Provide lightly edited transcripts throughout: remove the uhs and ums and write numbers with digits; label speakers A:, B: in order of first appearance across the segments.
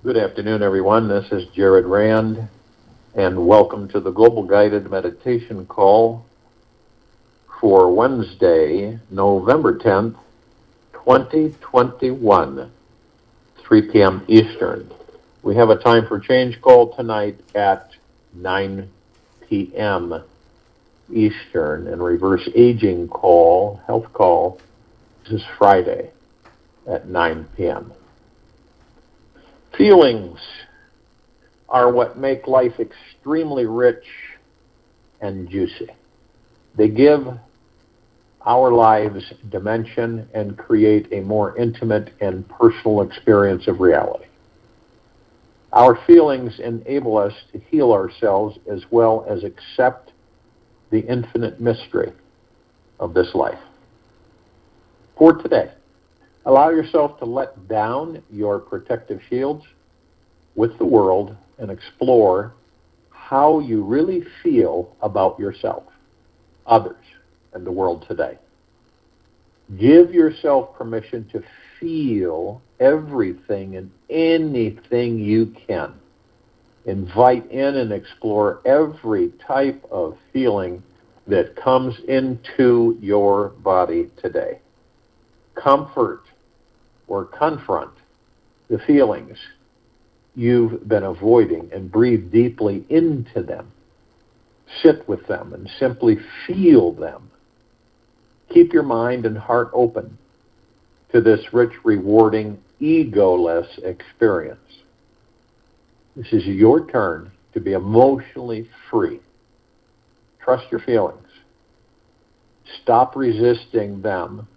A: Good afternoon, everyone. This is Jared Rand, and welcome to the Global Guided Meditation Call for Wednesday, November 10th, 2021, 3 p.m. Eastern. We have a time for change call tonight at 9 p.m. Eastern, and reverse aging call, health call, this is Friday at 9 p.m. Feelings are what make life extremely rich and juicy. They give our lives dimension and create a more intimate and personal experience of reality. Our feelings enable us to heal ourselves as well as accept the infinite mystery of this life. For today, allow yourself to let down your protective shields with the world and explore how you really feel about yourself, others, and the world today. Give yourself permission to feel everything and anything you can. Invite in and explore every type of feeling that comes into your body today. Comfort or confront the feelings you've been avoiding and breathe deeply into them. Sit with them and simply feel them. Keep your mind and heart open to this rich, rewarding, egoless experience. This is your turn to be emotionally free. Trust your feelings. Stop resisting them.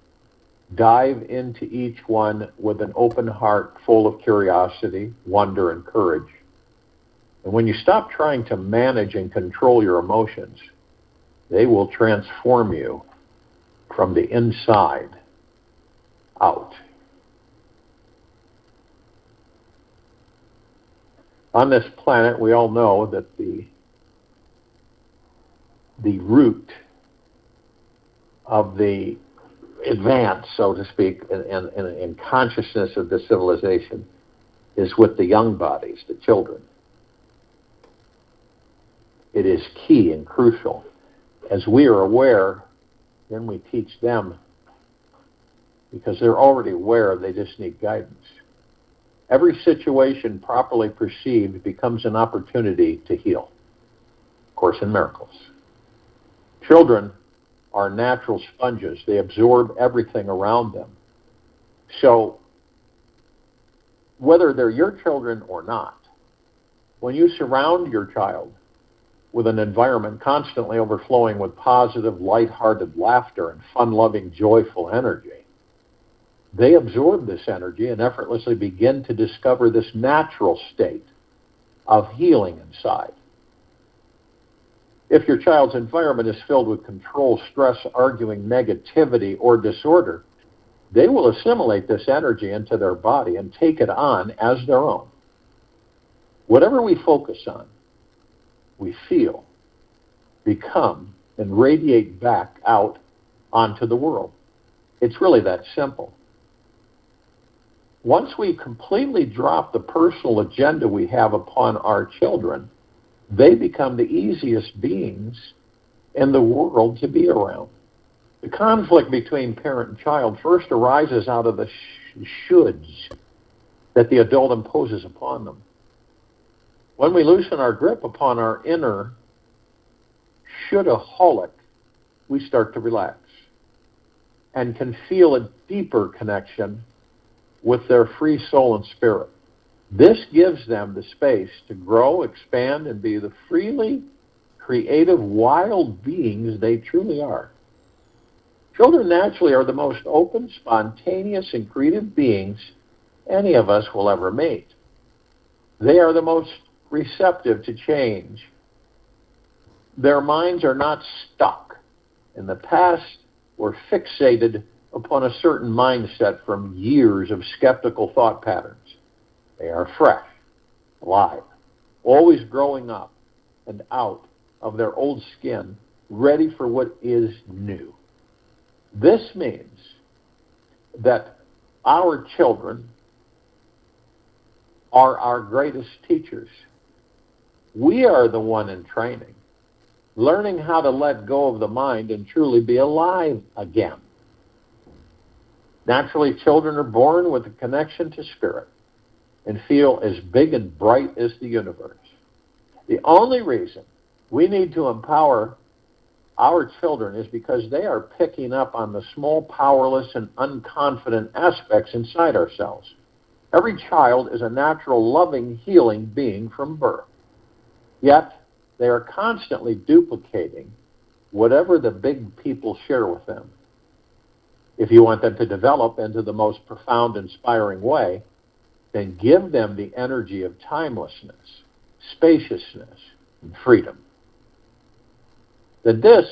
A: Dive into each one with an open heart full of curiosity, wonder, and courage. And when you stop trying to manage and control your emotions, they will transform you from the inside out. On this planet, we all know that the root of the advance, so to speak, in consciousness of the civilization is with the young bodies, the children. It is key and crucial. As we are aware, then we teach them because they're already aware, they just need guidance. Every situation properly perceived becomes an opportunity to heal. Of course, in miracles. Children are natural sponges. They absorb everything around them. So, whether they're your children or not, when you surround your child with an environment constantly overflowing with positive, lighthearted laughter and fun-loving, joyful energy, they absorb this energy and effortlessly begin to discover this natural state of healing inside. If your child's environment is filled with control, stress, arguing, negativity, or disorder, they will assimilate this energy into their body and take it on as their own. Whatever we focus on, we feel, become, and radiate back out onto the world. It's really that simple. Once we completely drop the personal agenda we have upon our children, they become the easiest beings in the world to be around. The conflict between parent and child first arises out of the shoulds that the adult imposes upon them. When we loosen our grip upon our inner shoulda-holic, we start to relax and can feel a deeper connection with their free soul and spirit. This gives them the space to grow, expand, and be the freely creative, wild beings they truly are. Children naturally are the most open, spontaneous, and creative beings any of us will ever meet. They are the most receptive to change. Their minds are not stuck in the past or fixated upon a certain mindset from years of skeptical thought patterns. They are fresh, alive, always growing up and out of their old skin, ready for what is new. This means that our children are our greatest teachers. We are the one in training, learning how to let go of the mind and truly be alive again. Naturally, children are born with a connection to spirit and feel as big and bright as the universe. The only reason we need to empower our children is because they are picking up on the small, powerless, and unconfident aspects inside ourselves. Every child is a natural, loving, healing being from birth. Yet, they are constantly duplicating whatever the big people share with them. If you want them to develop into the most profound, inspiring way, then give them the energy of timelessness, spaciousness, and freedom. Then this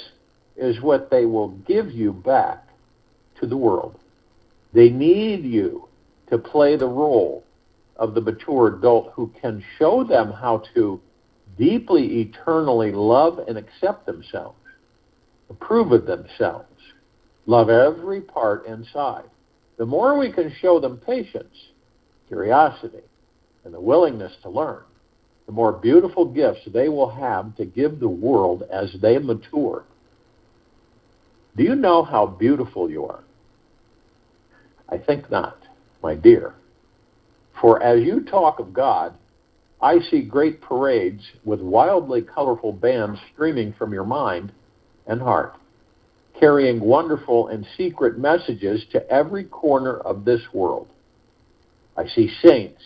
A: is what they will give you back to the world. They need you to play the role of the mature adult who can show them how to deeply, eternally love and accept themselves, approve of themselves, love every part inside. The more we can show them patience, curiosity, and the willingness to learn, the more beautiful gifts they will have to give the world as they mature. Do you know how beautiful you are? I think not, my dear. For as you talk of God, I see great parades with wildly colorful bands streaming from your mind and heart, carrying wonderful and secret messages to every corner of this world. I see saints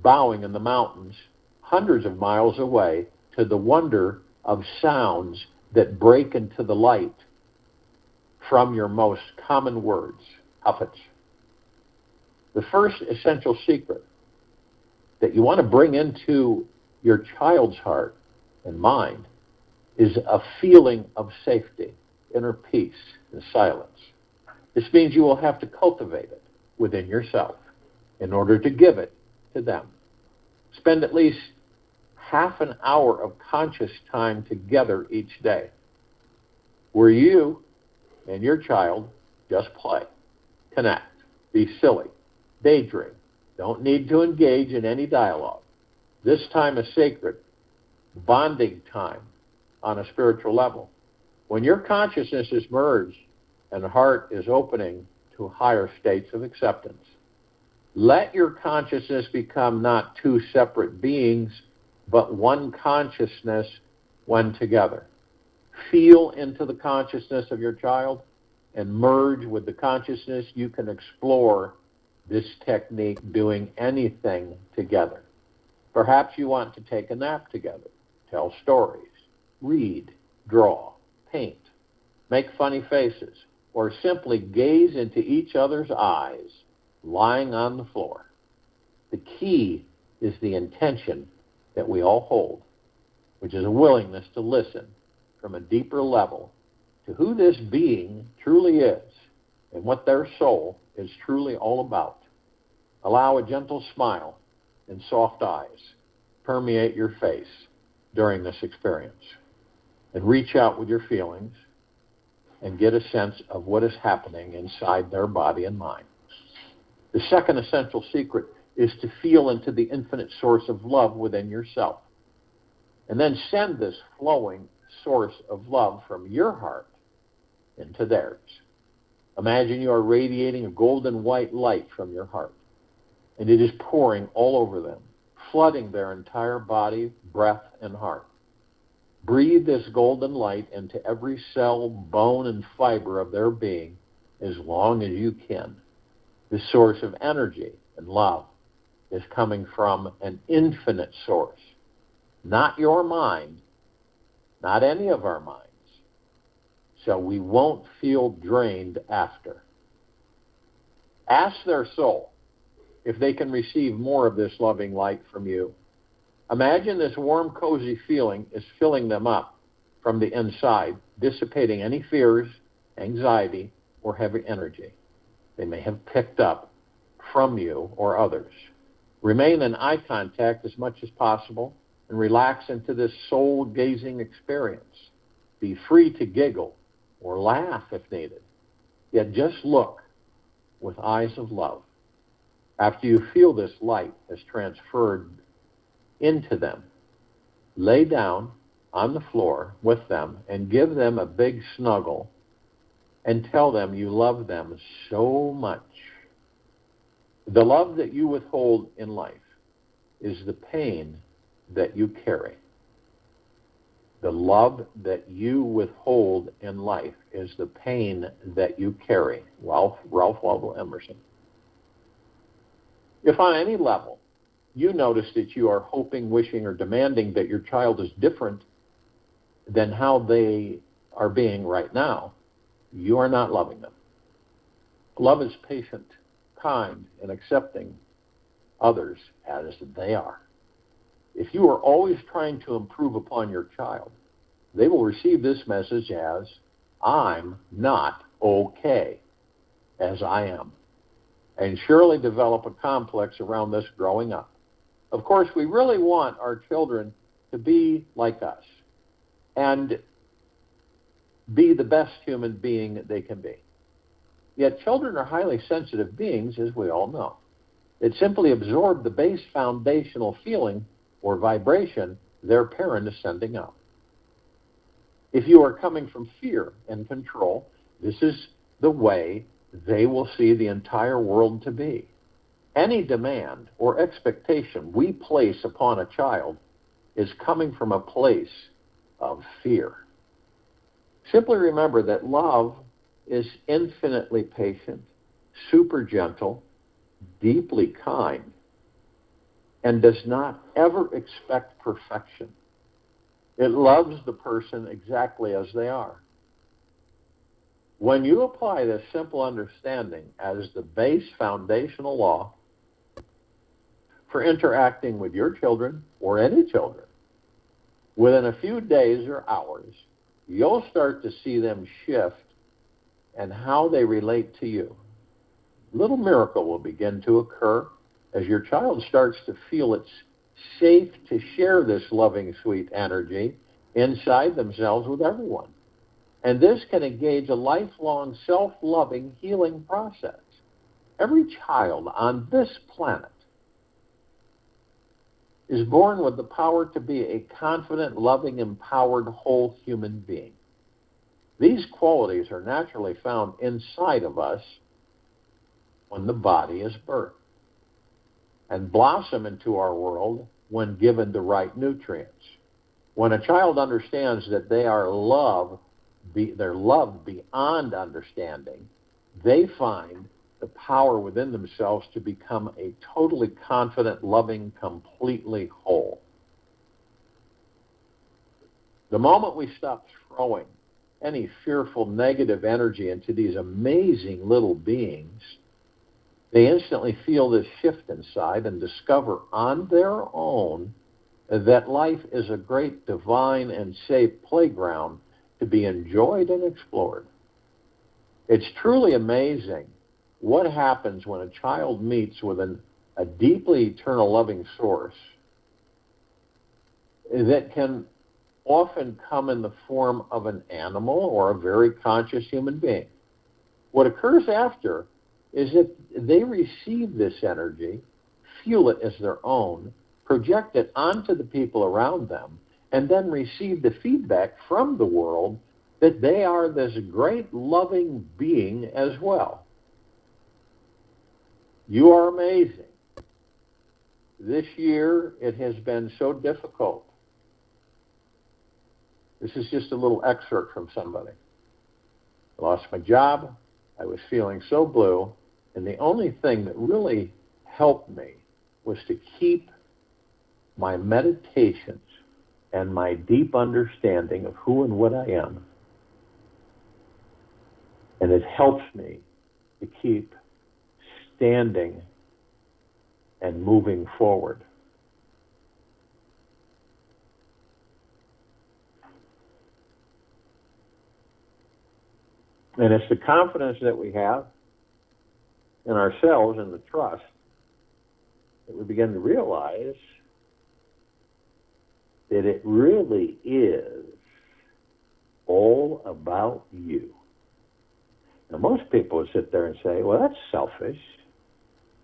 A: bowing in the mountains hundreds of miles away to the wonder of sounds that break into the light from your most common words, puppets. The first essential secret that you want to bring into your child's heart and mind is a feeling of safety, inner peace, and silence. This means you will have to cultivate it within yourself in order to give it to them. Spend at least half an hour of conscious time together each day, where you and your child just play, connect, be silly, daydream. Don't need to engage in any dialogue. This time is sacred, bonding time on a spiritual level. When your consciousness is merged and the heart is opening to higher states of acceptance, let your consciousness become not two separate beings, but one consciousness when together. Feel into the consciousness of your child and merge with the consciousness. You can explore this technique doing anything together. Perhaps you want to take a nap together, tell stories, read, draw, paint, make funny faces, or simply gaze into each other's eyes lying on the floor. The key is the intention that we all hold, which is a willingness to listen from a deeper level to who this being truly is and what their soul is truly all about. Allow a gentle smile and soft eyes permeate your face during this experience, and reach out with your feelings and get a sense of what is happening inside their body and mind. The second essential secret is to feel into the infinite source of love within yourself, and then send this flowing source of love from your heart into theirs. Imagine you are radiating a golden white light from your heart, and it is pouring all over them, flooding their entire body, breath, and heart. Breathe this golden light into every cell, bone, and fiber of their being as long as you can. This source of energy and love is coming from an infinite source, not your mind, not any of our minds. So we won't feel drained after. Ask their soul if they can receive more of this loving light from you. Imagine this warm, cozy feeling is filling them up from the inside, dissipating any fears, anxiety, or heavy energy they may have picked up from you or others. Remain in eye contact as much as possible and relax into this soul-gazing experience. Be free to giggle or laugh if needed, yet just look with eyes of love. After you feel this light has transferred into them, lay down on the floor with them and give them a big snuggle and tell them you love them so much. The love that you withhold in life is the pain that you carry. The love that you withhold in life is the pain that you carry. Ralph Waldo Emerson. If on any level you notice that you are hoping, wishing, or demanding that your child is different than how they are being right now, you are not loving them. Love is patient, kind, and accepting others as they are. If you are always trying to improve upon your child, they will receive this message as, I'm not okay as I am, and surely develop a complex around this growing up. Of course, we really want our children to be like us and be the best human being that they can be. Yet children are highly sensitive beings, as we all know. They simply absorb the base foundational feeling or vibration their parent is sending out. If you are coming from fear and control, this is the way they will see the entire world to be. Any demand or expectation we place upon a child is coming from a place of fear. Simply remember that love is infinitely patient, super gentle, deeply kind, and does not ever expect perfection. It loves the person exactly as they are. When you apply this simple understanding as the base foundational law for interacting with your children or any children, within a few days or hours, you'll start to see them shift and how they relate to you. A little miracle will begin to occur as your child starts to feel it's safe to share this loving, sweet energy inside themselves with everyone. And this can engage a lifelong self-loving healing process. Every child on this planet is born with the power to be a confident, loving, empowered, whole human being. These qualities are naturally found inside of us when the body is birthed and blossom into our world when given the right nutrients. When a child understands that they are they're loved beyond understanding, they find the power within themselves to become a totally confident, loving, completely whole. The moment we stop throwing any fearful negative energy into these amazing little beings, they instantly feel this shift inside and discover on their own that life is a great, divine, and safe playground to be enjoyed and explored. It's truly amazing what happens when a child meets with a deeply eternal loving source that can often come in the form of an animal or a very conscious human being. What occurs after is that they receive this energy, feel it as their own, project it onto the people around them, and then receive the feedback from the world that they are this great loving being as well. You are amazing. This year it has been so difficult. This is just a little excerpt from somebody. I lost my job. I was feeling so blue. And the only thing that really helped me was to keep my meditations and my deep understanding of who and what I am. And it helps me to keep standing and moving forward. And it's the confidence that we have in ourselves and the trust that we begin to realize that it really is all about you. Now, most people would sit there and say, well, that's selfish.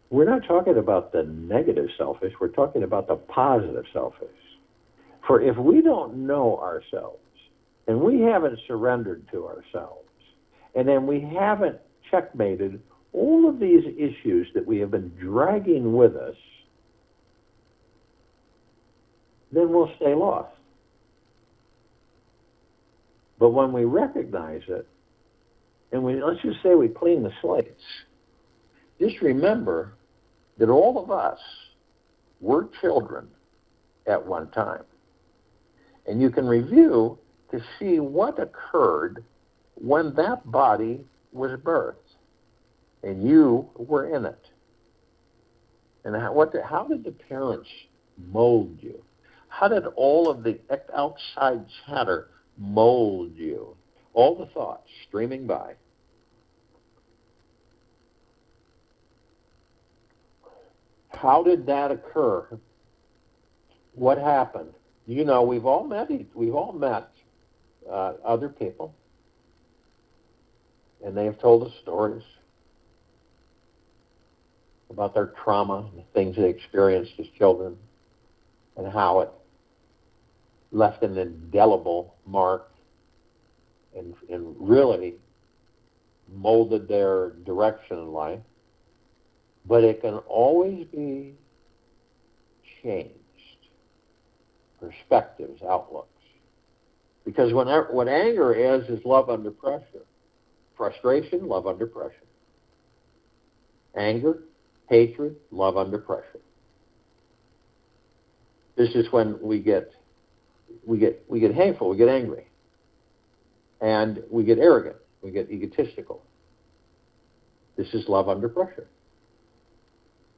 A: We're not talking about the negative selfish. We're talking about the positive selfish. For if we don't know ourselves, and we haven't surrendered to ourselves, and then we haven't checkmated all of these issues that we have been dragging with us, then we'll stay lost. But when we recognize it, and let's just say we clean the slates, just remember that all of us were children at one time. And you can review to see what occurred when that body was birthed, and you were in it. And how did the parents mold you? How did all of the outside chatter mold you? All the thoughts streaming by. How did that occur? What happened? You know, we've all met other people, and they have told us stories about their trauma and the things they experienced as children, and how it left an indelible mark and really molded their direction in life. But it can always be changed. Perspectives, outlooks. Because what anger is love under pressure. Frustration, love under pressure. Anger, hatred, love under pressure. This is when we get hateful, we get angry. And we get arrogant, we get egotistical. This is love under pressure.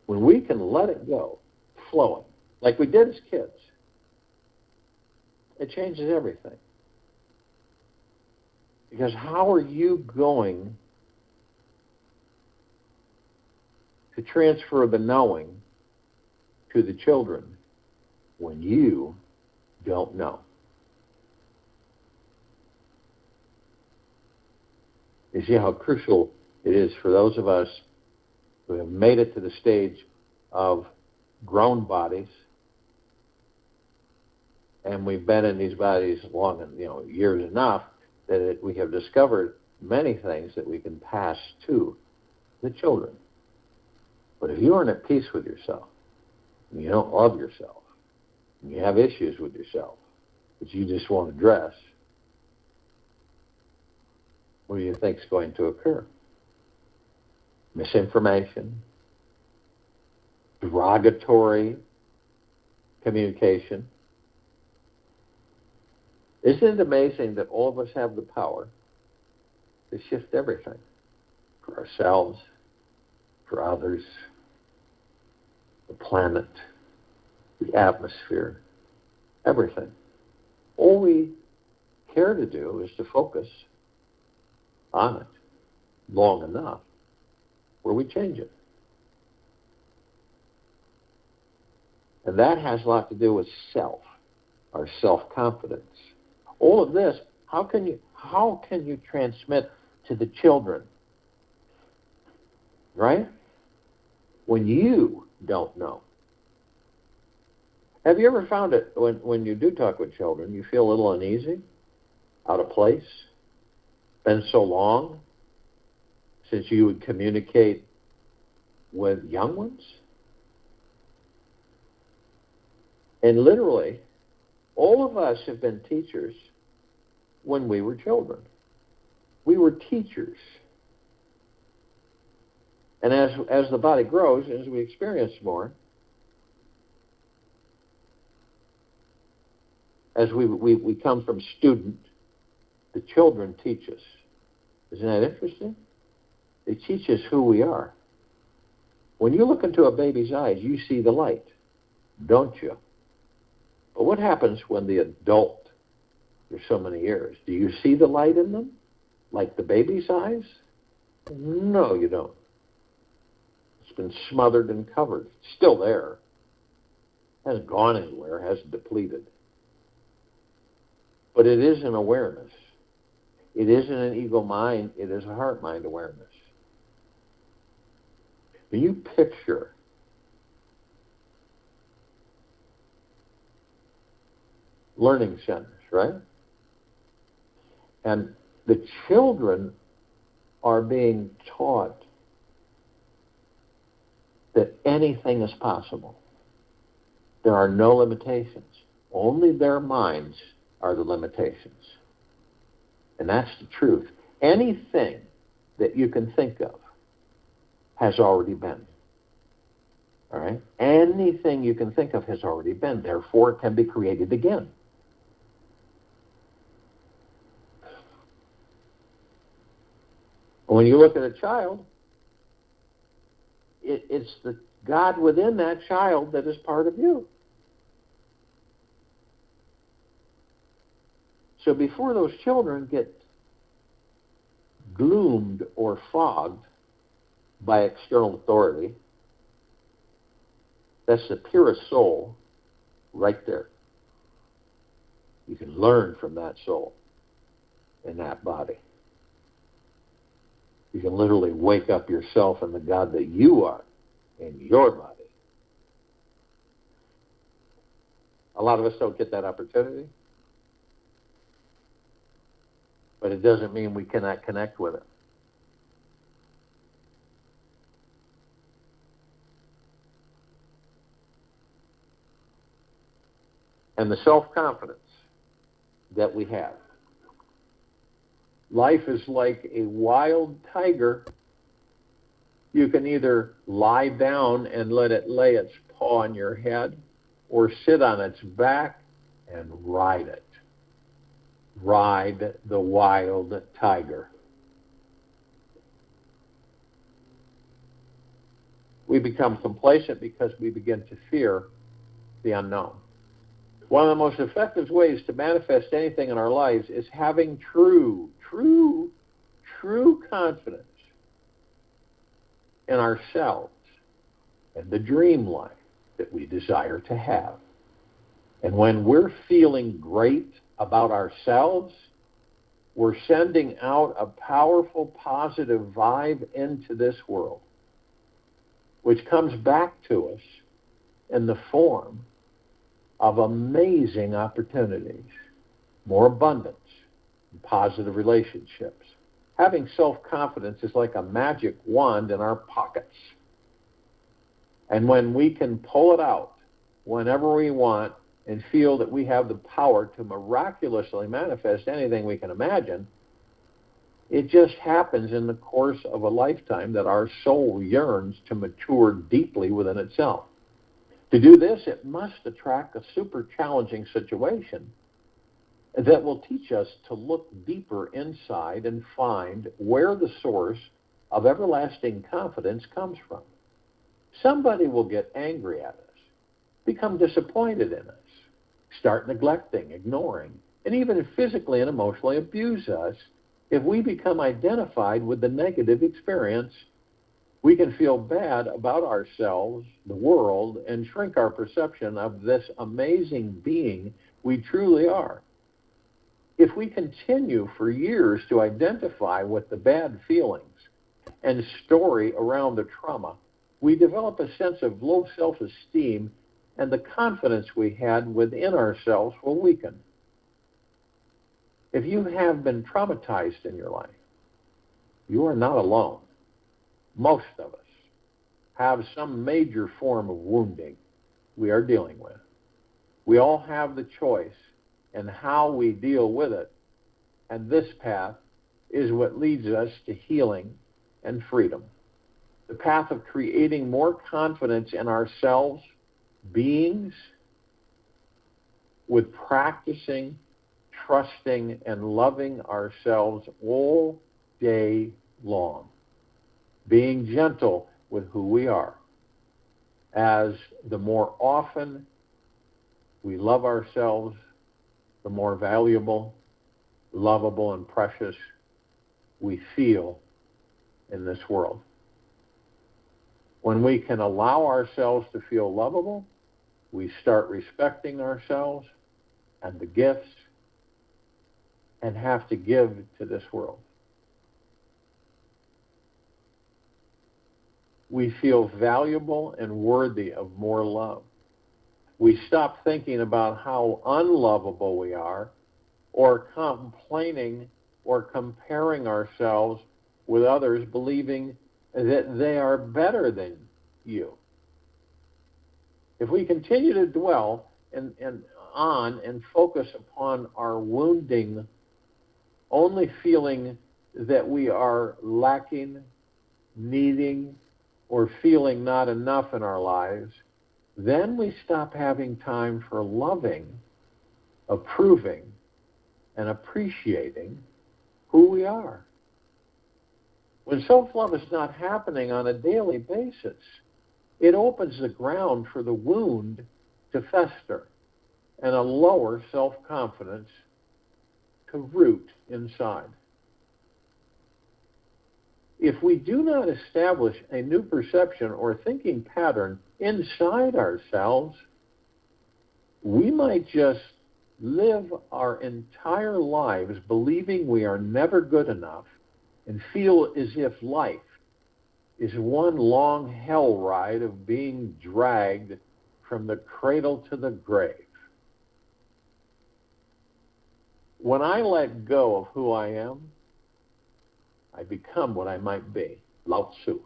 A: When we can let it go, flowing, like we did as kids, it changes everything. Because how are you going to transfer the knowing to the children when you don't know? You see how crucial it is for those of us who have made it to the stage of grown bodies, and we've been in these bodies long, years enough, that we have discovered many things that we can pass to the children. But if you aren't at peace with yourself, and you don't love yourself, and you have issues with yourself that you just won't address, what do you think is going to occur? Misinformation, derogatory communication. Isn't it amazing that all of us have the power to shift everything for ourselves, for others, the planet, the atmosphere, everything? All we care to do is to focus on it long enough where we change it. And that has a lot to do with self, our self-confidence. All of this, how can you transmit to the children? Right? When you don't know. Have you ever found it when you do talk with children, you feel a little uneasy, out of place? Been so long since you would communicate with young ones? And literally, all of us have been teachers when we were children. We were teachers. And as the body grows, as we experience more, as we come from student, the children teach us. Isn't that interesting? They teach us who we are. When you look into a baby's eyes, you see the light, don't you? But what happens when the adult, there's so many years, do you see the light in them? Like the baby's eyes? No, you don't. It's been smothered and covered. It's still there. Hasn't gone anywhere, hasn't depleted. But it is an awareness. It isn't an ego mind, it is a heart mind awareness. Can you picture learning centers, right? And the children are being taught that anything is possible. There are no limitations. Only their minds are the limitations. And that's the truth. Anything that you can think of has already been. All right? Anything you can think of has already been. Therefore, it can be created again. When you look at a child, it's the God within that child that is part of you. So before those children get gloomed or fogged by external authority, that's the purest soul right there. You can learn from that soul in that body. You can literally wake up yourself and the God that you are in your body. A lot of us don't get that opportunity, but it doesn't mean we cannot connect with it. And the self-confidence that we have. Life is like a wild tiger. You can either lie down and let it lay its paw on your head, or sit on its back and ride it. Ride the wild tiger. We become complacent because we begin to fear the unknown. One of the most effective ways to manifest anything in our lives is having true confidence in ourselves and the dream life that we desire to have. And when we're feeling great about ourselves, we're sending out a powerful, positive vibe into this world, which comes back to us in the form of amazing opportunities, more abundance, and positive relationships. Having self-confidence is like a magic wand in our pockets. And when we can pull it out whenever we want and feel that we have the power to miraculously manifest anything we can imagine, it just happens in the course of a lifetime that our soul yearns to mature deeply within itself. To do this, it must attract a super challenging situation that will teach us to look deeper inside and find where the source of everlasting confidence comes from. Somebody will get angry at us, become disappointed in us, start neglecting, ignoring, and even physically and emotionally abuse us if we become identified with the negative experience. We can feel bad about ourselves, the world, and shrink our perception of this amazing being we truly are. If we continue for years to identify with the bad feelings and story around the trauma, we develop a sense of low self-esteem, and the confidence we had within ourselves will weaken. If you have been traumatized in your life, you are not alone. Most of us have some major form of wounding we are dealing with. We all have the choice in how we deal with it, and this path is what leads us to healing and freedom. The path of creating more confidence in ourselves, beings, with practicing, trusting, and loving ourselves all day long. Being gentle with who we are. As the more often we love ourselves, the more valuable, lovable, and precious we feel in this world. When we can allow ourselves to feel lovable, we start respecting ourselves and the gifts and have to give to this world. We feel valuable and worthy of more love. We stop thinking about how unlovable we are, or complaining or comparing ourselves with others, believing that they are better than you. If we continue to dwell on and focus upon our wounding, only feeling that we are lacking, needing, or feeling not enough in our lives, then we stop having time for loving, approving, and appreciating who we are. When self-love is not happening on a daily basis, it opens the ground for the wound to fester and a lower self-confidence to root inside. If we do not establish a new perception or thinking pattern inside ourselves, we might just live our entire lives believing we are never good enough and feel as if life is one long hell ride of being dragged from the cradle to the grave. When I let go of who I am, I become what I might be, Lao Tzu.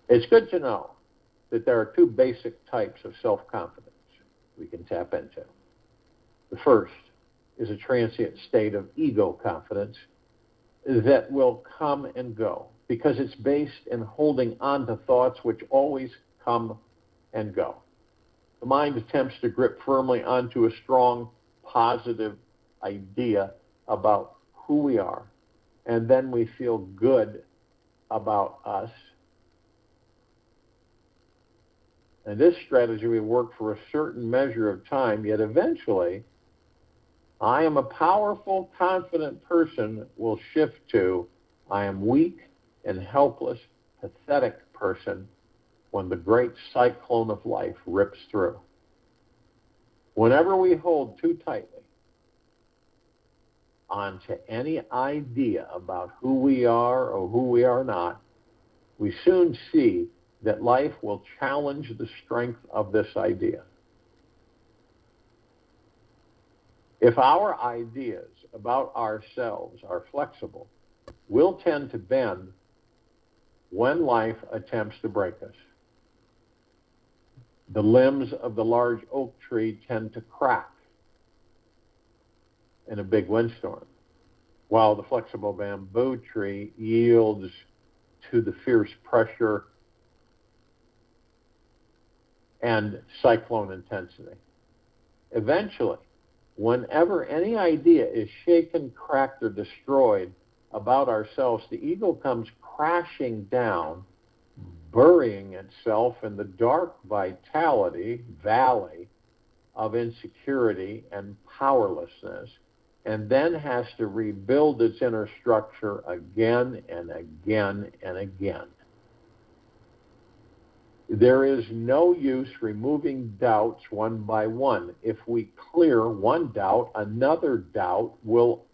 A: It's good to know that there are two basic types of self-confidence we can tap into. The first is a transient state of ego confidence that will come and go because it's based in holding on to thoughts which always come and go. The mind attempts to grip firmly onto a strong, positive idea about who we are, and then we feel good about us. And this strategy will work for a certain measure of time, yet eventually, I am a powerful, confident person will shift to, I am weak and helpless, pathetic person when the great cyclone of life rips through. Whenever we hold too tightly onto any idea about who we are or who we are not, we soon see that life will challenge the strength of this idea. If our ideas about ourselves are flexible, we'll tend to bend when life attempts to break us. The limbs of the large oak tree tend to crack in a big windstorm, while the flexible bamboo tree yields to the fierce pressure and cyclone intensity. Eventually, whenever any idea is shaken, cracked, or destroyed about ourselves, the ego comes crashing down, burying itself in the dark valley of insecurity and powerlessness, and then has to rebuild its inner structure again and again and again. There is no use removing doubts one by one. If we clear one doubt, another doubt will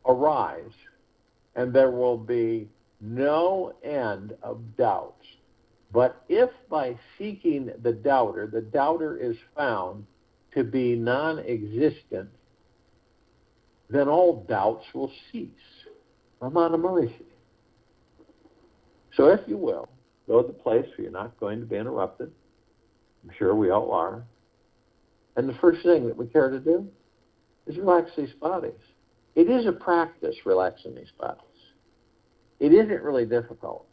A: arise, and there will be no end of doubts. But if by seeking the doubter is found to be non-existent, then all doubts will cease. Ramana Maharishi. So if you will, go to the place where you're not going to be interrupted. I'm sure we all are. And the first thing that we care to do is relax these bodies. It is a practice, relaxing these bodies. It isn't really difficult.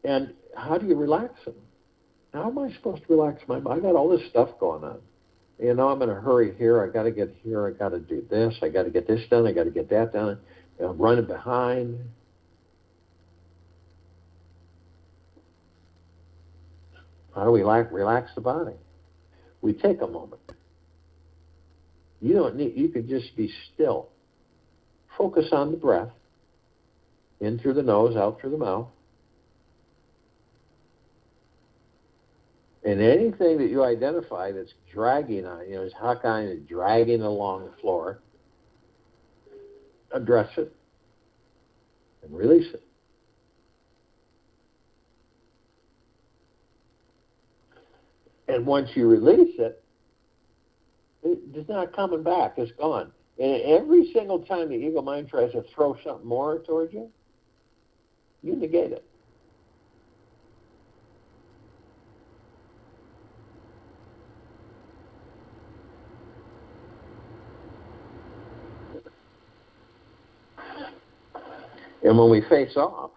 A: And how do you relax them? How am I supposed to relax my body? I got all this stuff going on. You know, I'm in a hurry here. I got to get here. I got to do this. I got to get this done. I got to get that done. I'm running behind. How do we relax the body? We take a moment. You could just be still. Focus on the breath. In through the nose, out through the mouth. And anything that you identify that's dragging on, is how kind of dragging along the floor, address it and release it. And once you release it, it's not coming back. It's gone. And every single time the ego mind tries to throw something more towards you, you negate it. And when we face off,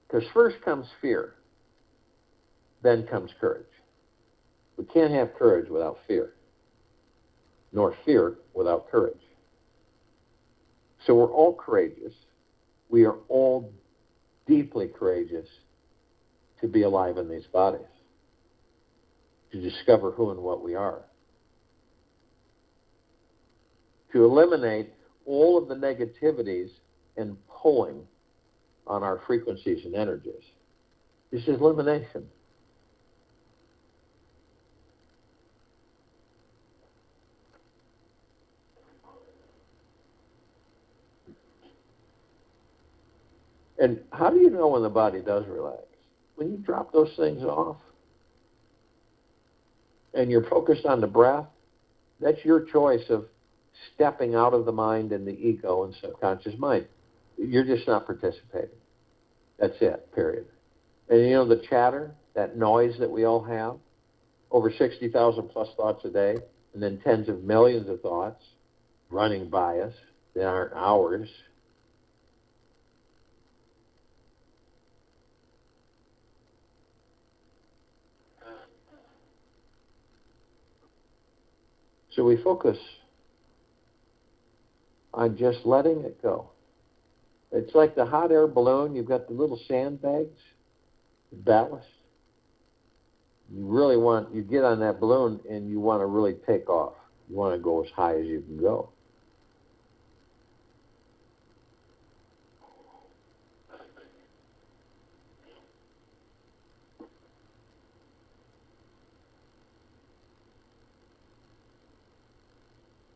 A: because first comes fear, then comes courage. We can't have courage without fear, nor fear without courage. So we're all courageous. We are all deeply courageous to be alive in these bodies, to discover who and what we are, to eliminate all of the negativities and pulling on our frequencies and energies. This is elimination. And how do you know when the body does relax? When you drop those things off and you're focused on the breath, that's your choice of stepping out of the mind and the ego and subconscious mind. You're just not participating. That's it, period. And the chatter, that noise that we all have, over 60,000 plus thoughts a day, and then tens of millions of thoughts running by us that aren't ours. So we focus on just letting it go. It's like the hot air balloon. You've got the little sandbags, the ballast. You get on that balloon and you want to really take off. You want to go as high as you can go.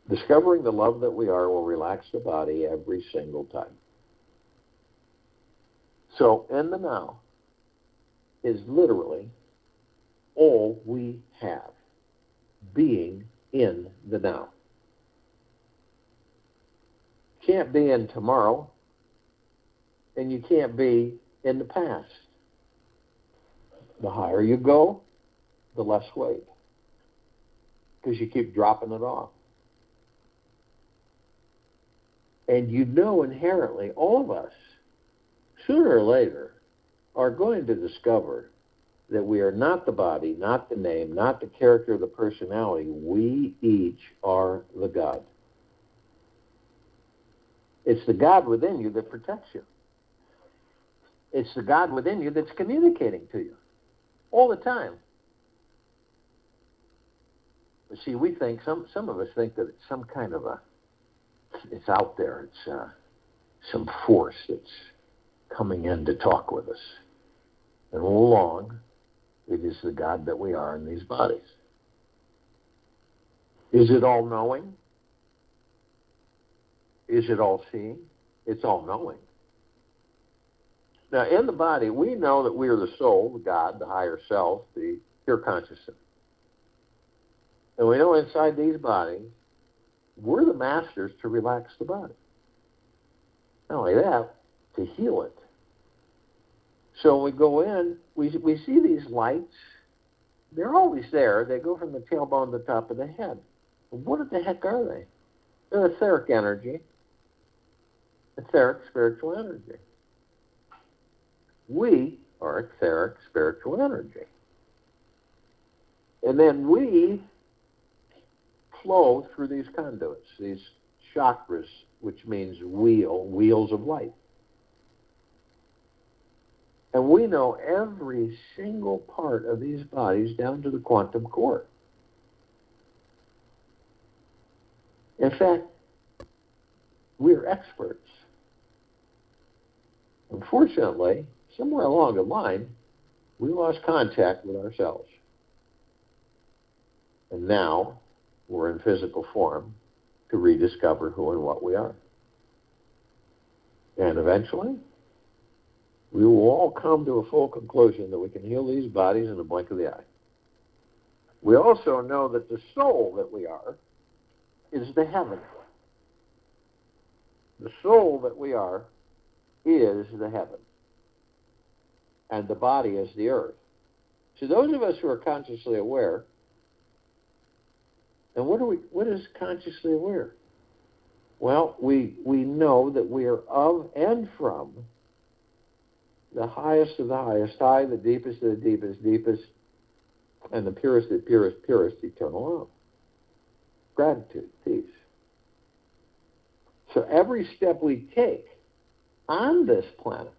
A: Discovering the love that we are will relax the body every single time. So, in the now is literally all we have, being in the now. Can't be in tomorrow, and you can't be in the past. The higher you go, the less weight, because you keep dropping it off. And inherently, all of us, sooner or later, are going to discover that we are not the body, not the name, not the character, the personality. We each are the God. It's the God within you that protects you. It's the God within you that's communicating to you all the time. But see, we think, some of us think that it's some kind of it's out there. It's some force that's coming in to talk with us. And all along, it is the God that we are in these bodies. Is it all-knowing? Is it all-seeing? It's all-knowing. Now, in the body, we know that we are the soul, the God, the higher self, the pure consciousness. And we know inside these bodies, we're the masters to relax the body. Not only that, to heal it. So when we go in, we see these lights. They're always there. They go from the tailbone to the top of the head. What the heck are they? They're etheric energy. Etheric spiritual energy. We are etheric spiritual energy. And then we flow through these conduits, these chakras, which means wheels of light. And we know every single part of these bodies down to the quantum core. In fact, we're experts. Unfortunately, somewhere along the line, we lost contact with ourselves. And now we're in physical form to rediscover who and what we are. And eventually, we will all come to a full conclusion that we can heal these bodies in a blink of the eye. We also know that the soul that we are is the heaven. The soul that we are is the heaven. And the body is the earth. So those of us who are consciously aware, and what is consciously aware? Well, we know that we are of and from the highest of the highest high, the deepest of the deepest deepest, and the purest of the purest purest eternal love. Gratitude, peace. So every step we take on this planet,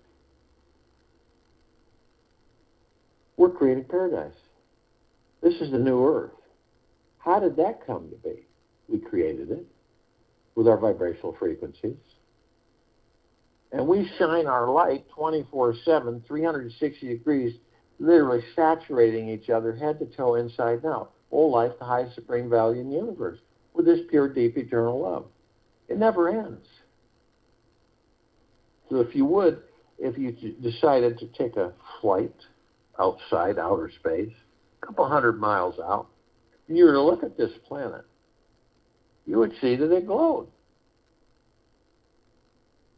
A: we're creating paradise. This is the new earth. How did that come to be? We created it with our vibrational frequencies. And we shine our light 24/7, 360 degrees, literally saturating each other head to toe, inside and out. All life, the highest supreme value in the universe, with this pure, deep, eternal love. It never ends. So if you decided to take a flight outside outer space, a couple hundred miles out, and you were to look at this planet, you would see that it glowed.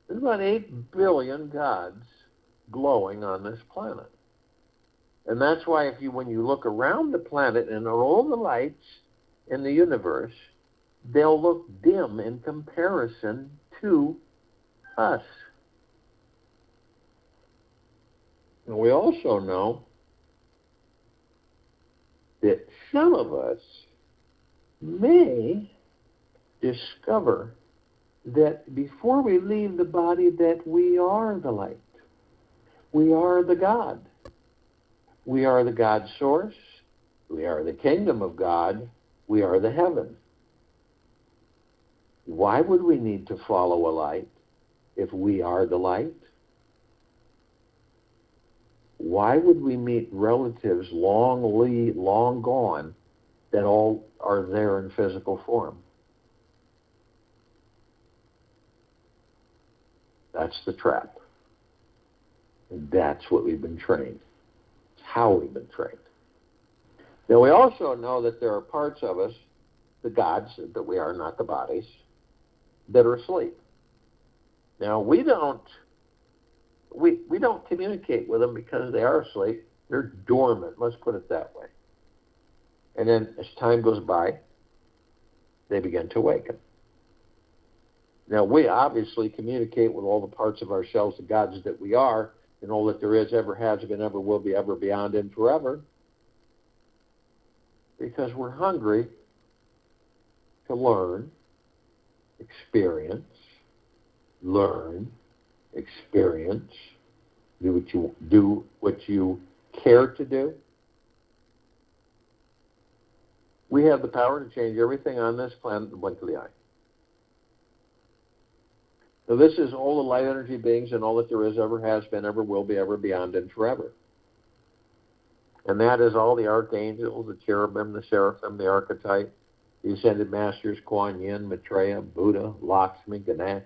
A: There's about 8 billion gods glowing on this planet. And that's why when you look around the planet and all the lights in the universe, they'll look dim in comparison to us. And we also know that some of us may discover that before we leave the body, that we are the light. We are the God. We are the God source. We are the kingdom of God. We are the heaven. Why would we need to follow a light if we are the light? Why would we meet relatives long gone that all are there in physical form? That's the trap. And that's what we've been trained. It's how we've been trained. Now, we also know that there are parts of us, the gods that we are, not the bodies, that are asleep. Now, we don't communicate with them because they are asleep. They're dormant, let's put it that way. And then as time goes by, they begin to awaken. Now, we obviously communicate with all the parts of ourselves, the gods that we are, and all that there is, ever has been, ever will be, ever beyond, and forever, because we're hungry to learn, experience, do what you care to do. We have the power to change everything on this planet in the blink of the eye. So this is all the light energy beings and all that there is, ever has been, ever will be, ever beyond, and forever. And that is all the archangels, the cherubim, the seraphim, the archetype, the ascended masters, Kuan Yin, Maitreya, Buddha, Lakshmi, Ganesh,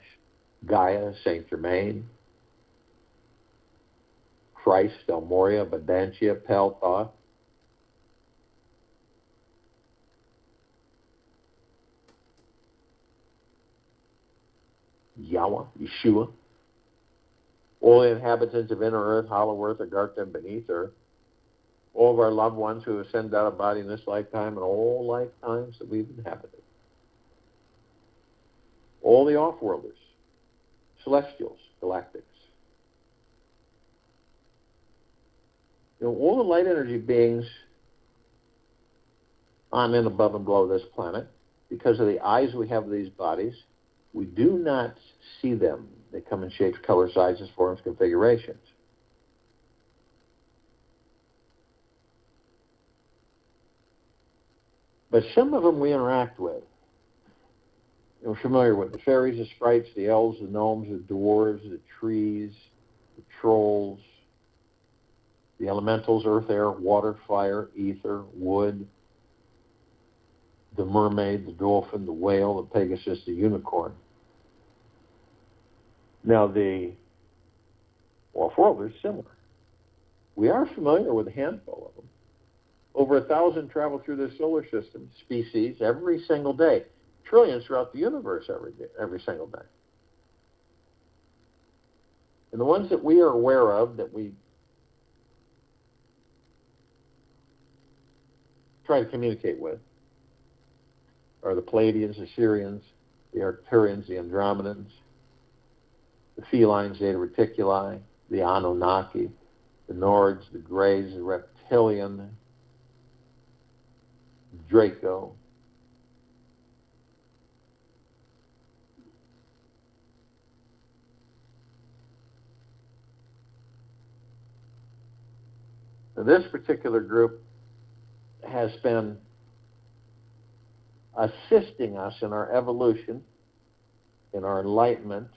A: Gaia, Saint Germain, Christ, El Moria, Vedantia, Peltha, Yahweh, Yeshua, all the inhabitants of inner earth, hollow earth, Agartha, and beneath earth, all of our loved ones who have sent out a body in this lifetime and all lifetimes that we've inhabited, all the off-worlders, celestials, galactics, all the light energy beings on and above and below this planet, because of the eyes we have of these bodies, we do not see them. They come in shapes, colors, sizes, forms, configurations. But some of them we interact with. We're familiar with the fairies, the sprites, the elves, the gnomes, the dwarves, the trees, the trolls, the elementals, earth, air, water, fire, ether, wood, the mermaid, the dolphin, the whale, the pegasus, the unicorn. Now, the off-world is similar. We are familiar with a handful of them. Over 1,000 travel through the solar system, species, every single day. Trillions throughout the universe every single day. And the ones that we are aware of, that we try to communicate with, are the Pleiadians, the Sirians, the Arcturians, the Andromedans, the felines, Zeta Reticuli, the Anunnaki, the Nords, the Greys, the Reptilian, Draco. Now, this particular group has been assisting us in our evolution, in our enlightenment,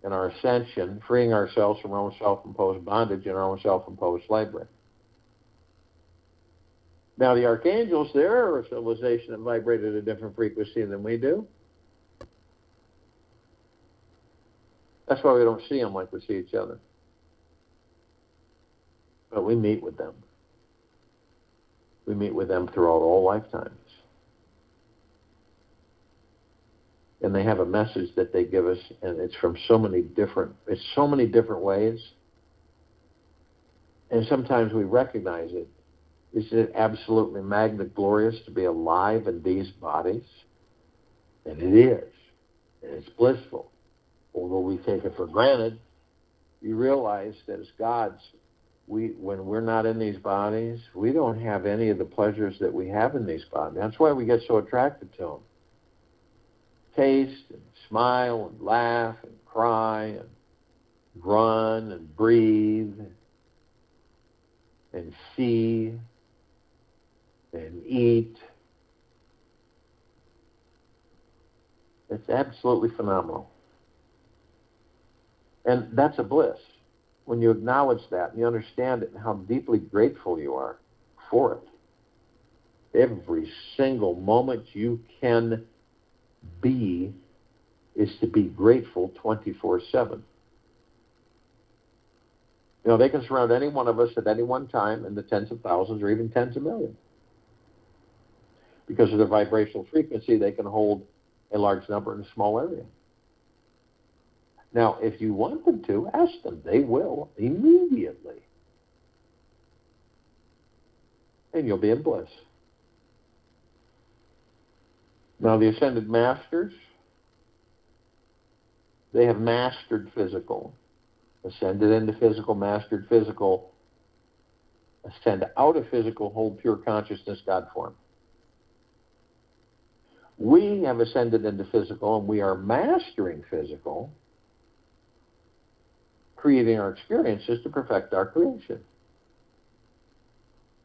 A: in our ascension, freeing ourselves from our own self-imposed bondage and our own self-imposed slavery. Now, the archangels, they're a civilization that vibrated at a different frequency than we do. That's why we don't see them like we see each other. But we meet with them. We meet with them throughout all lifetimes. And they have a message that they give us, and it's from so many different ways. And sometimes we recognize it. Isn't it absolutely glorious to be alive in these bodies? And it is. And it's blissful. Although we take it for granted, you realize that as gods, when we're not in these bodies, we don't have any of the pleasures that we have in these bodies. That's why we get so attracted to them. Taste and smile and laugh and cry and run and breathe and see and eat. It's absolutely phenomenal. And that's a bliss. When you acknowledge that and you understand it and how deeply grateful you are for it. Every single moment you can be is to be grateful 24/7. You know, they can surround any one of us at any one time in the tens of thousands or even tens of millions. Because of their vibrational frequency, they can hold a large number in a small area. Now, if you want them to, ask them. They will immediately. And you'll be in bliss. Now, the Ascended Masters, they have mastered physical, ascended into physical, mastered physical, ascend out of physical, hold pure consciousness, God form. We have ascended into physical, and we are mastering physical, creating our experiences to perfect our creation.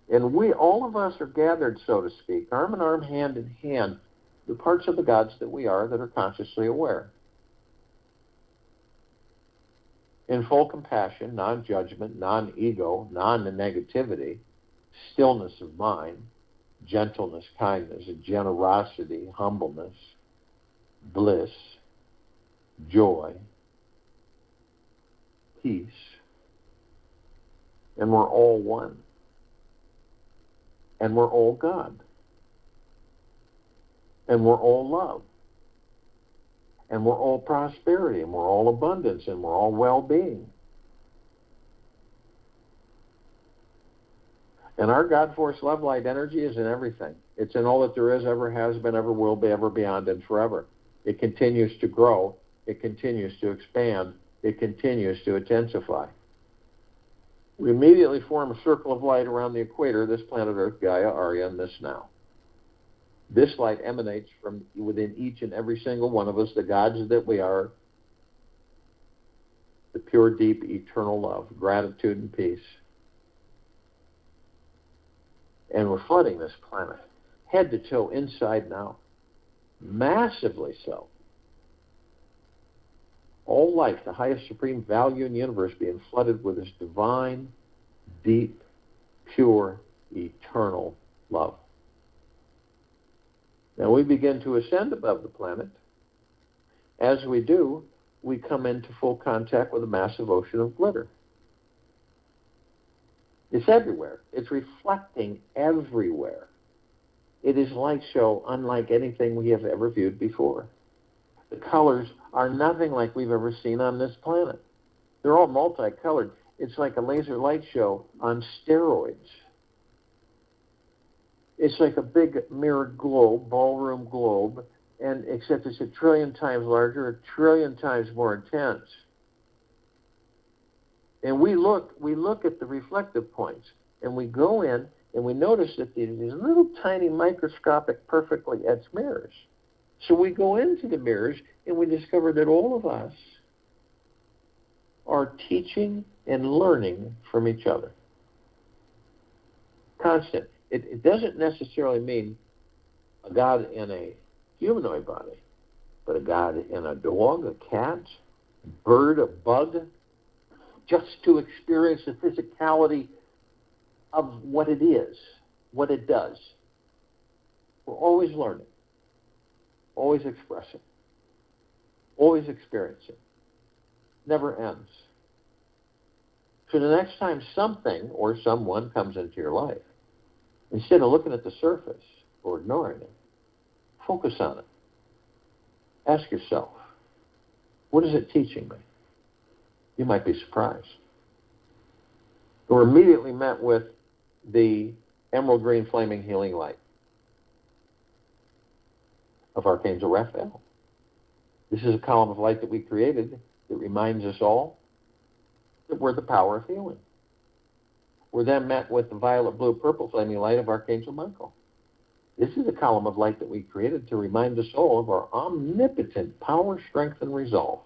A: And all of us are gathered, so to speak, arm in arm, hand in hand, the parts of the gods that we are that are consciously aware. In full compassion, non-judgment, non-ego, non-negativity, stillness of mind, gentleness, kindness, generosity, humbleness, bliss, joy, peace, and we're all one. And we're all God. And we're all love. And we're all prosperity, and we're all abundance, and we're all well-being. And our God Force Love Light energy is in everything. It's in all that there is, ever has been, ever will be, ever beyond, and forever. It continues to grow. It continues to expand. It continues to intensify. We immediately form a circle of light around the equator, this planet Earth, Gaia, Arya, and this now. This light emanates from within each and every single one of us, the gods that we are, the pure, deep, eternal love, gratitude, and peace. And we're flooding this planet, head to toe, inside and out, massively so. All life, the highest supreme value in the universe, being flooded with this divine, deep, pure, eternal love. Now we begin to ascend above the planet. As we do, we come into full contact with a massive ocean of glitter. It's everywhere. It's reflecting everywhere. It is light show unlike anything we have ever viewed before. The colors are nothing like we've ever seen on this planet. They're all multicolored. It's like a laser light show on steroids. It's like a big mirrored globe, ballroom globe, and except it's a trillion times larger, a trillion times more intense. And we look at the reflective points, and we go in, and we notice that these little tiny microscopic, perfectly etched mirrors. So we go into the mirrors, and we discover that all of us are teaching and learning from each other. Constant. It doesn't necessarily mean a God in a humanoid body, but a God in a dog, a cat, a bird, a bug, just to experience the physicality of what it is, what it does. We're always learning, always expressing, always experiencing. Never ends. So the next time something or someone comes into your life, instead of looking at the surface or ignoring it, focus on it. Ask yourself, what is it teaching me? You might be surprised. We're immediately met with the emerald green flaming healing light of Archangel Raphael. This is a column of light that we created that reminds us all that we're the power of healing. We're then met with the violet, blue, purple flaming light of Archangel Michael. This is a column of light that we created to remind us all of our omnipotent power, strength, and resolve.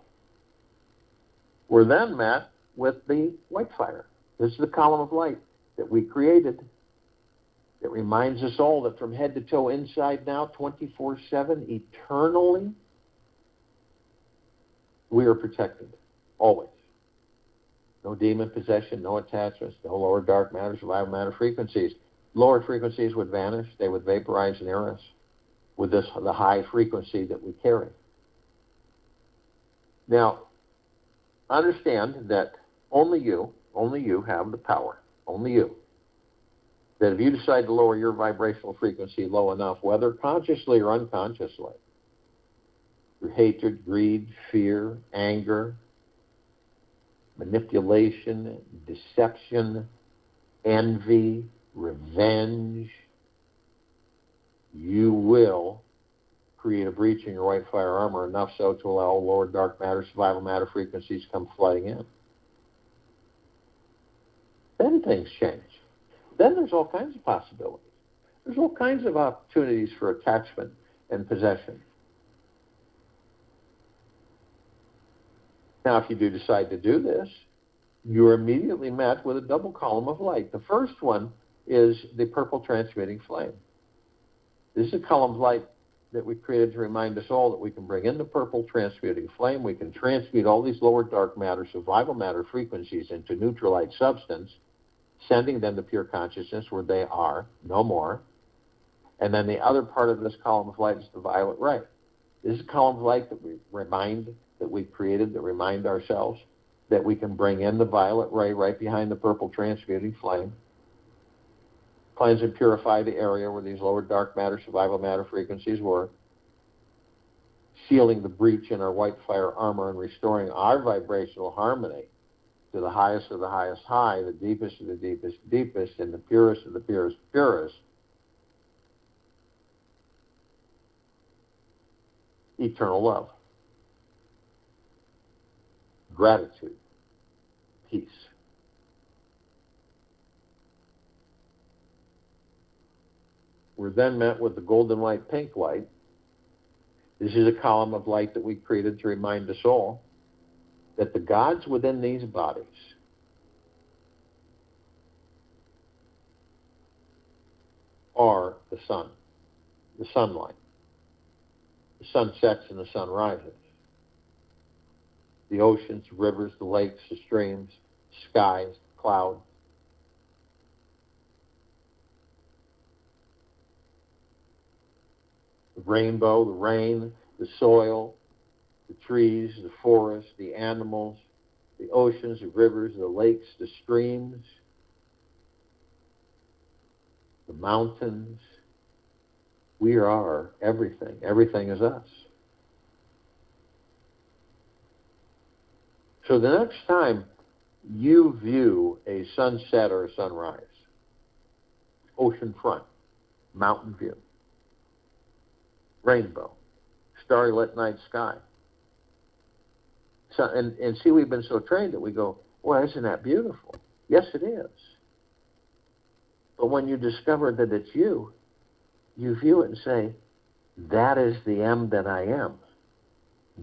A: We're then met with the white fire. This is the column of light that we created that reminds us all that from head to toe, inside now, 24/7, eternally, we are protected, always. No demon possession, no attachments, no lower dark matter, survival matter frequencies. Lower frequencies would vanish. They would vaporize near us with the high frequency that we carry. Now, understand that only you have the power, only you. That if you decide to lower your vibrational frequency low enough, whether consciously or unconsciously, through hatred, greed, fear, anger, manipulation, deception, envy, revenge, you will create a breach in your white fire armor, enough so to allow lower dark matter, survival matter frequencies come flooding in. Then things change. Then there's all kinds of possibilities. There's all kinds of opportunities for attachment and possession. Now, if you do decide to do this, you're immediately met with a double column of light. The first one is the purple transmitting flame. This is a column of light that we created to remind us all that we can bring in the purple transmuting flame. We can transmute all these lower dark matter, survival matter frequencies into neutral light substance, sending them to pure consciousness where they are, no more. And then the other part of this column of light is the violet ray. This is a column of light that we created, that remind ourselves that we can bring in the violet ray right behind the purple transmuting flame, cleanse and purify the area where these lower dark matter, survival matter frequencies were, sealing the breach in our white fire armor and restoring our vibrational harmony to the highest of the highest high, the deepest of the deepest deepest, and the purest of the purest purest. Eternal love, gratitude, peace. We're then met with the golden light, pink light. This is a column of light that we created to remind us all that the gods within these bodies are the sun, the sunlight. The sun sets and the sun rises. The oceans, rivers, the lakes, the streams, skies, clouds. The rainbow, the rain, the soil, the trees, the forests, the animals, the oceans, the rivers, the lakes, the streams, the mountains. We are everything. Everything is us. So the next time you view a sunset or a sunrise, ocean front, mountain view, rainbow, starry lit night sky. So, and see, we've been so trained that we go, well, isn't that beautiful? Yes, it is. But when you discover that it's you view it and say, that is the M that I am.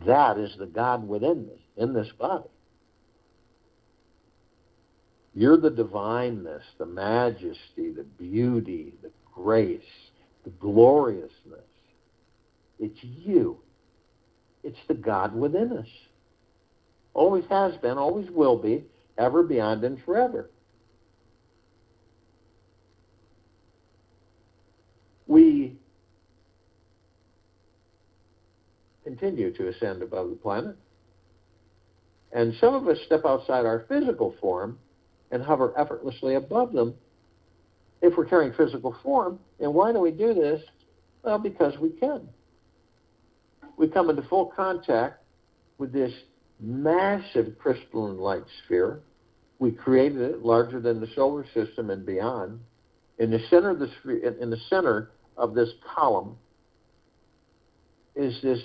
A: That is the God within me, in this body. You're the divineness, the majesty, the beauty, the grace, the gloriousness. It's you. It's the God within us. Always has been, always will be, ever, beyond, and forever. We continue to ascend above the planet. And some of us step outside our physical form and hover effortlessly above them if we're carrying physical form. And why do we do this? Well, because we can. We come into full contact with this massive crystalline light sphere. We created it larger than the solar system and beyond. In the center of the sphere, in the center of this column is this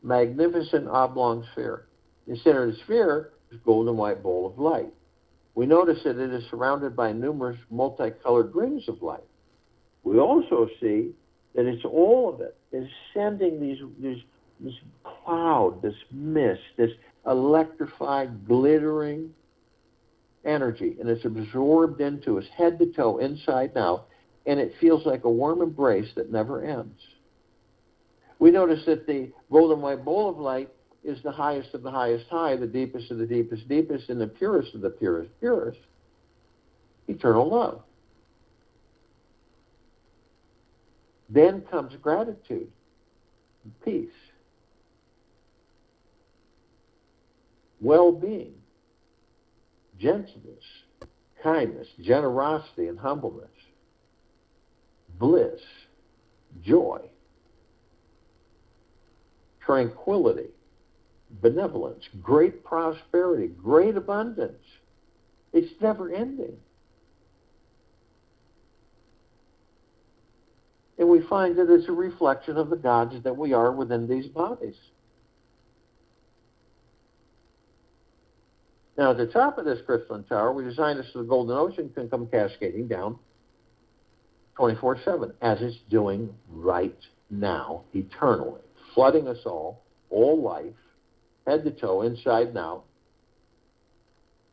A: magnificent oblong sphere. In the center of the sphere is a golden white bowl of light. We notice that it is surrounded by numerous multicolored rings of light. We also see that it's all of it is sending this cloud, this mist, this electrified, glittering energy, and it's absorbed into us head to toe, inside and out, and it feels like a warm embrace that never ends. We notice that the golden white bowl of light is the highest of the highest high, the deepest of the deepest deepest, and the purest of the purest purest, eternal love. Then comes gratitude, peace, well-being, gentleness, kindness, generosity, and humbleness, bliss, joy, tranquility, benevolence, great prosperity, great abundance. It's never ending. And we find that it's a reflection of the gods that we are within these bodies. Now, at the top of this crystalline tower, we designed this so the golden ocean can come cascading down 24/7, as it's doing right now, eternally, flooding us all life, head to toe, inside and out,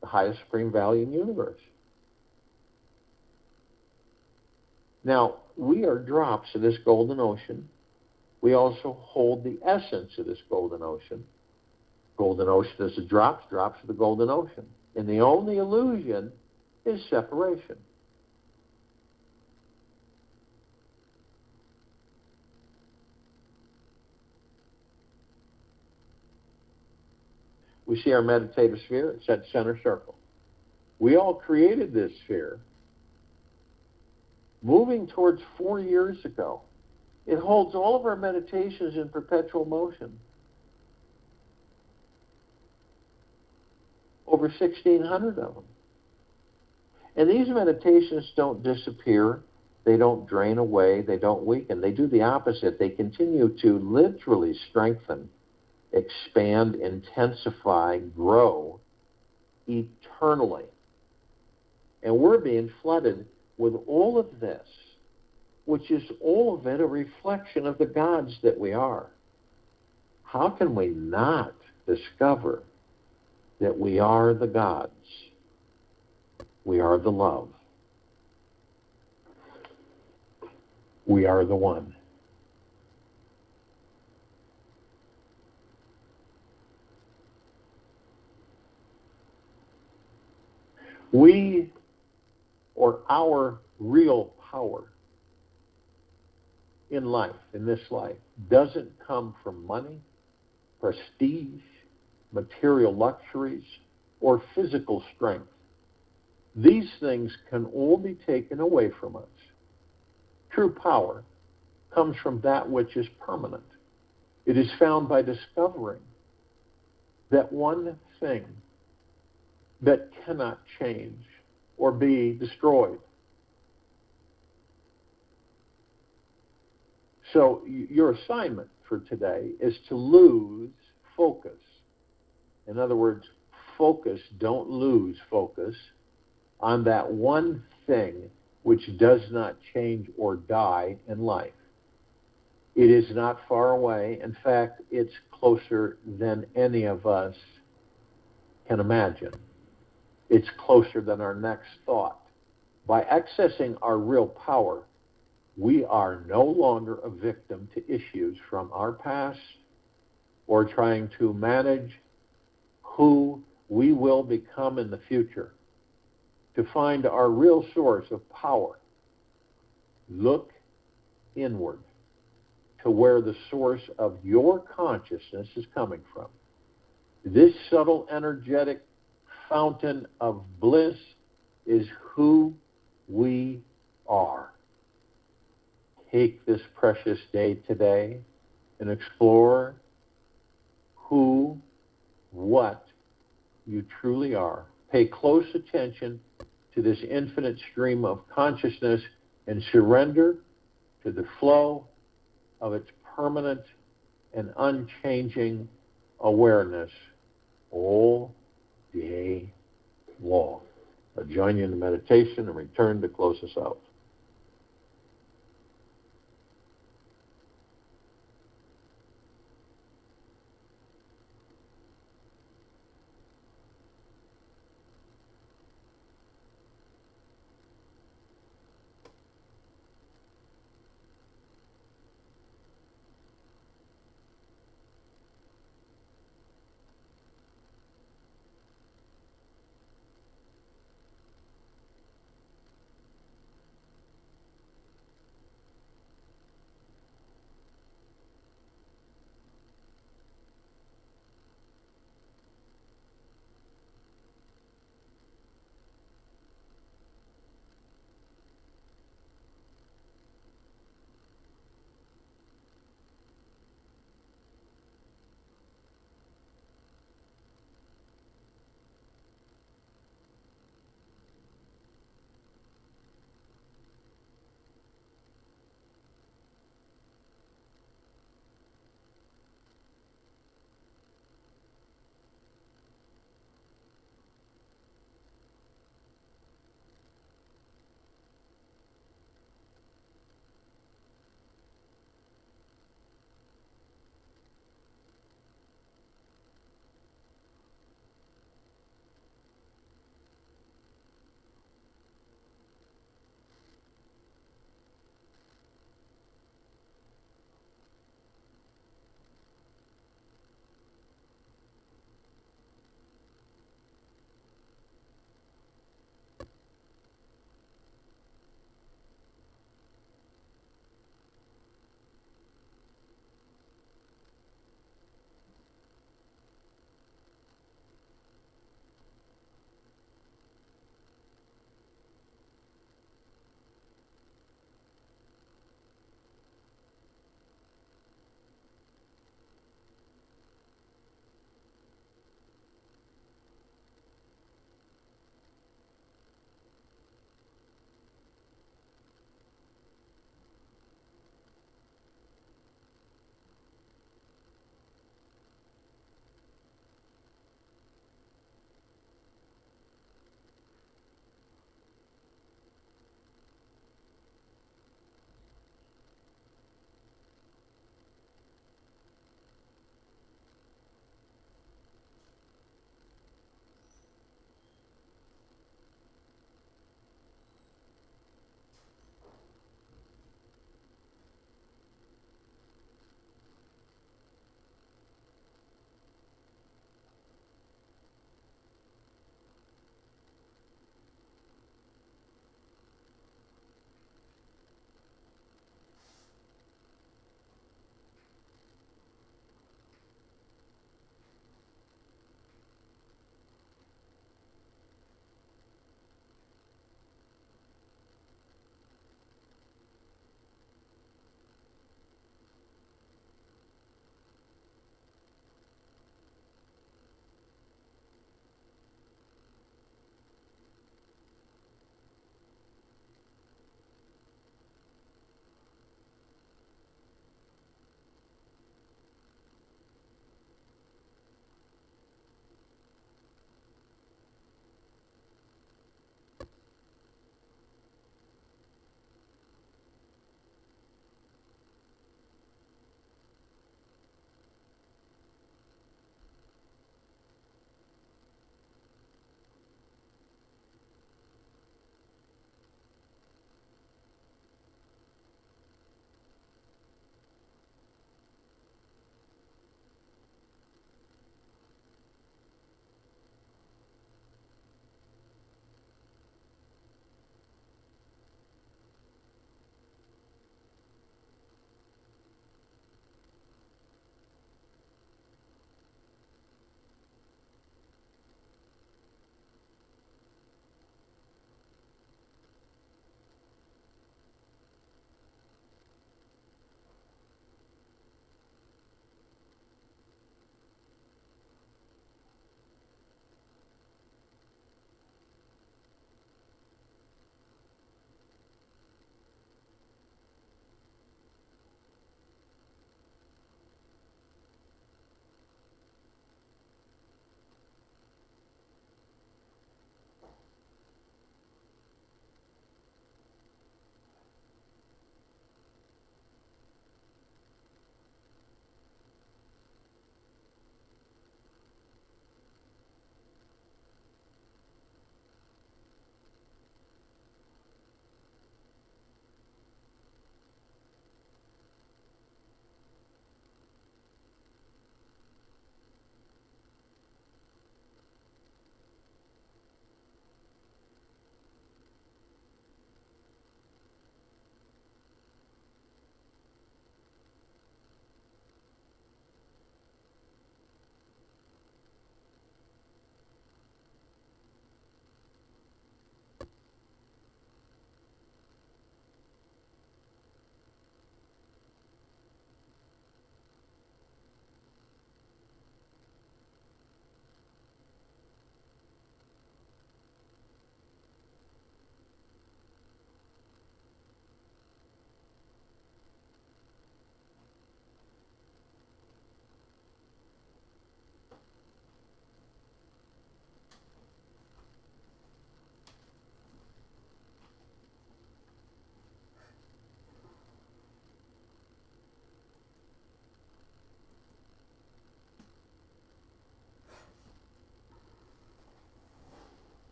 A: the highest supreme value in the universe. Now, we are drops of this golden ocean. We also hold the essence of this golden ocean. Golden ocean is the drops of the golden ocean. And the only illusion is separation. We see our meditative sphere. It's that center circle. We all created this sphere moving towards 4 years ago. It holds all of our meditations in perpetual motion. Over 1,600 of them. And these meditations don't disappear. They don't drain away. They don't weaken. They do the opposite. They continue to literally strengthen, expand, intensify, grow eternally. And we're being flooded with all of this, which is all of it a reflection of the gods that we are. How can we not discover that we are the gods? We are the love. We are the one. We, or our real power, in life, in this life, doesn't come from money, prestige, material luxuries, or physical strength. These things can all be taken away from us. True power comes from that which is permanent. It is found by discovering that one thing that cannot change or be destroyed. So your assignment for today is to lose focus. In other words, focus, don't lose focus on that one thing which does not change or die in life. It is not far away. In fact, it's closer than any of us can imagine. It's closer than our next thought. By accessing our real power, we are no longer a victim to issues from our past or trying to manage who we will become in the future. To find our real source of power, look inward to where the source of your consciousness is coming from. This subtle, energetic fountain of bliss is who we are. Take this precious day today and explore who, what you truly are. Pay close attention to this infinite stream of consciousness and surrender to the flow of its permanent and unchanging awareness all day long. I'll join you in the meditation and return to close us out.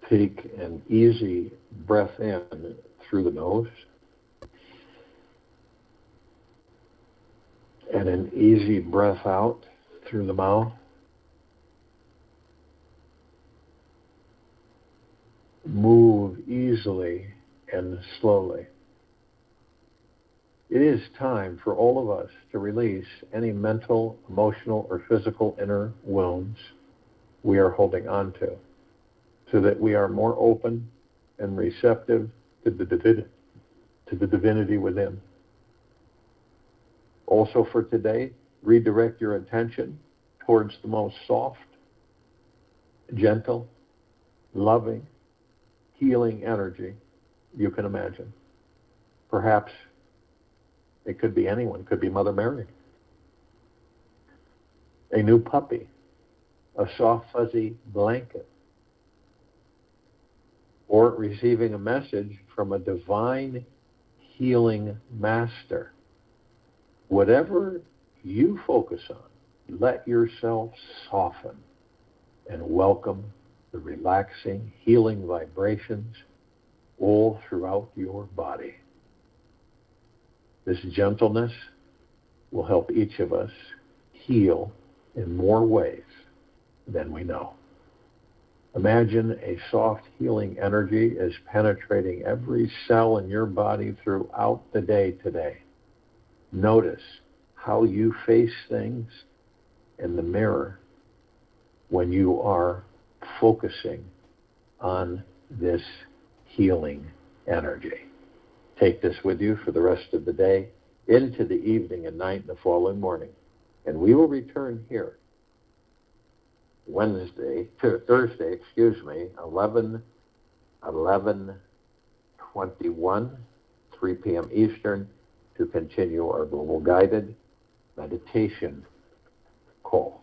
A: Take an easy breath in through the nose and an easy breath out through the mouth. Move easily and slowly. It is time for all of us to release any mental, emotional, or physical inner wounds we are holding on to, so that we are more open and receptive to the divinity within. Also for today, redirect your attention towards the most soft, gentle, loving, healing energy you can imagine. Perhaps it could be anyone. It could be Mother Mary, a new puppy, a soft, fuzzy blanket, or receiving a message from a divine healing master. Whatever you focus on, let yourself soften and welcome the relaxing, healing vibrations all throughout your body. This gentleness will help each of us heal in more ways than we know. Imagine a soft healing energy is penetrating every cell in your body throughout the day today. Notice how you face things in the mirror when you are focusing on this healing energy. Take this with you for the rest of the day, into the evening and night and the following morning. And we will return here Thursday, 11/21, 3 p.m. Eastern, to continue our global guided meditation call.